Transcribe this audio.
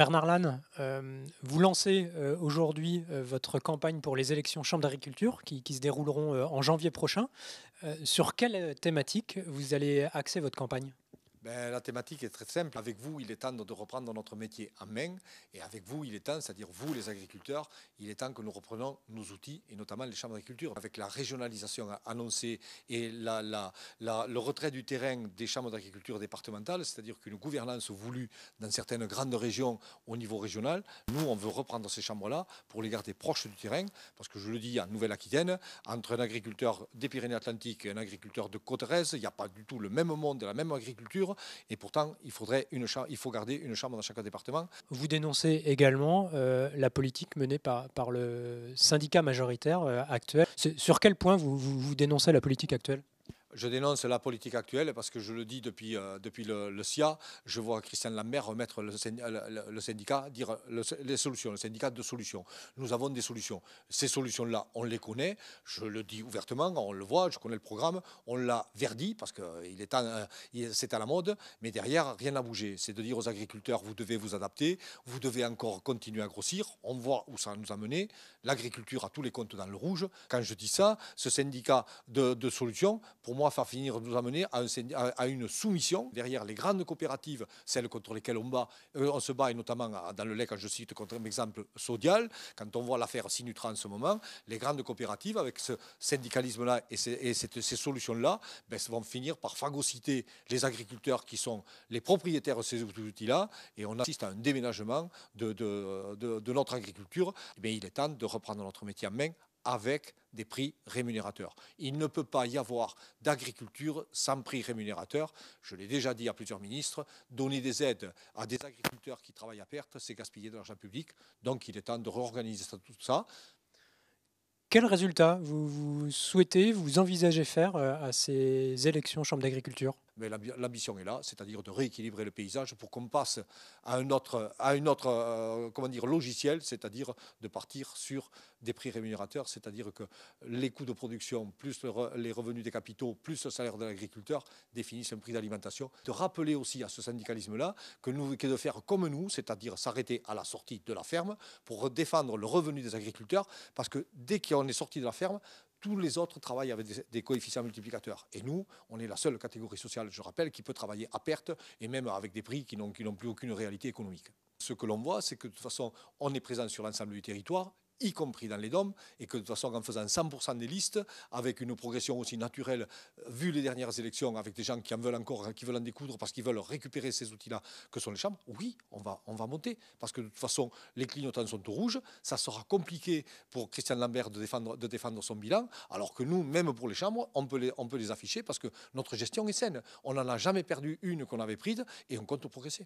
Bernard Lannes, vous lancez aujourd'hui votre campagne pour les élections Chambre d'agriculture qui se dérouleront en janvier prochain. Sur quelle thématique vous allez axer votre campagne? Ben, la thématique est très simple. Avec vous, il est temps de reprendre notre métier en main. Et avec vous, il est temps, c'est-à-dire vous les agriculteurs, il est temps que nous reprenons nos outils, et notamment les chambres d'agriculture. Avec la régionalisation annoncée et le retrait du terrain des chambres d'agriculture départementales, c'est-à-dire qu'une gouvernance voulue dans certaines grandes régions au niveau régional, nous, on veut reprendre ces chambres-là pour les garder proches du terrain. Parce que je le dis, en Nouvelle-Aquitaine, entre un agriculteur des Pyrénées-Atlantiques et un agriculteur de Côte-Rez, il n'y a pas du tout le même monde et la même agriculture. Et pourtant, il faut garder une chambre dans chaque département. Vous dénoncez également la politique menée par le syndicat majoritaire actuel. Sur quel point vous dénoncez la politique actuelle? Je dénonce la politique actuelle parce que je le dis depuis le SIA, je vois Christian Lambert remettre le syndicat, dire les solutions, le syndicat de solutions. Nous avons des solutions. Ces solutions-là, on les connaît, je le dis ouvertement, on le voit, je connais le programme, on l'a verdi parce que c'est à la mode, mais derrière, rien n'a bougé. C'est de dire aux agriculteurs, vous devez vous adapter, vous devez encore continuer à grossir, on voit où ça nous a mené. L'agriculture a tous les comptes dans le rouge. Quand je dis ça, ce syndicat de solutions, pour moi, va finir nous amener à une soumission derrière les grandes coopératives, celles contre lesquelles on se bat, et notamment dans le lait, quand je cite comme exemple Sodial, quand on voit l'affaire Sinutra en ce moment, les grandes coopératives, avec ce syndicalisme-là et ces solutions-là, vont finir par phagocyter les agriculteurs qui sont les propriétaires de ces outils-là, et on assiste à un déménagement de notre agriculture. Il est temps de reprendre notre métier en main avec des prix rémunérateurs. Il ne peut pas y avoir d'agriculture sans prix rémunérateur. Je l'ai déjà dit à plusieurs ministres, donner des aides à des agriculteurs qui travaillent à perte, c'est gaspiller de l'argent public. Donc il est temps de réorganiser tout ça. Quel résultat vous souhaitez, vous envisagez faire à ces élections Chambre d'agriculture? Mais l'ambition est là, c'est-à-dire de rééquilibrer le paysage pour qu'on passe à un autre comment dire, logiciel, c'est-à-dire de partir sur des prix rémunérateurs, c'est-à-dire que les coûts de production, plus les revenus des capitaux, plus le salaire de l'agriculteur définissent un prix d'alimentation. De rappeler aussi à ce syndicalisme-là que de faire comme nous, c'est-à-dire s'arrêter à la sortie de la ferme pour défendre le revenu des agriculteurs, parce que dès qu'on est sorti de la ferme, tous les autres travaillent avec des coefficients multiplicateurs. Et nous, on est la seule catégorie sociale, je rappelle, qui peut travailler à perte et même avec des prix qui n'ont plus aucune réalité économique. Ce que l'on voit, c'est que de toute façon, on est présent sur l'ensemble du territoire, y compris dans les DOM, et que de toute façon, en faisant 100% des listes, avec une progression aussi naturelle, vu les dernières élections, avec des gens qui en veulent encore, qui veulent en découdre parce qu'ils veulent récupérer ces outils-là que sont les chambres, oui, on va monter. Parce que de toute façon, les clignotants sont au rouge, ça sera compliqué pour Christian Lambert de défendre son bilan, alors que nous, même pour les chambres, on peut les afficher parce que notre gestion est saine. On n'en a jamais perdu une qu'on avait prise et on compte progresser.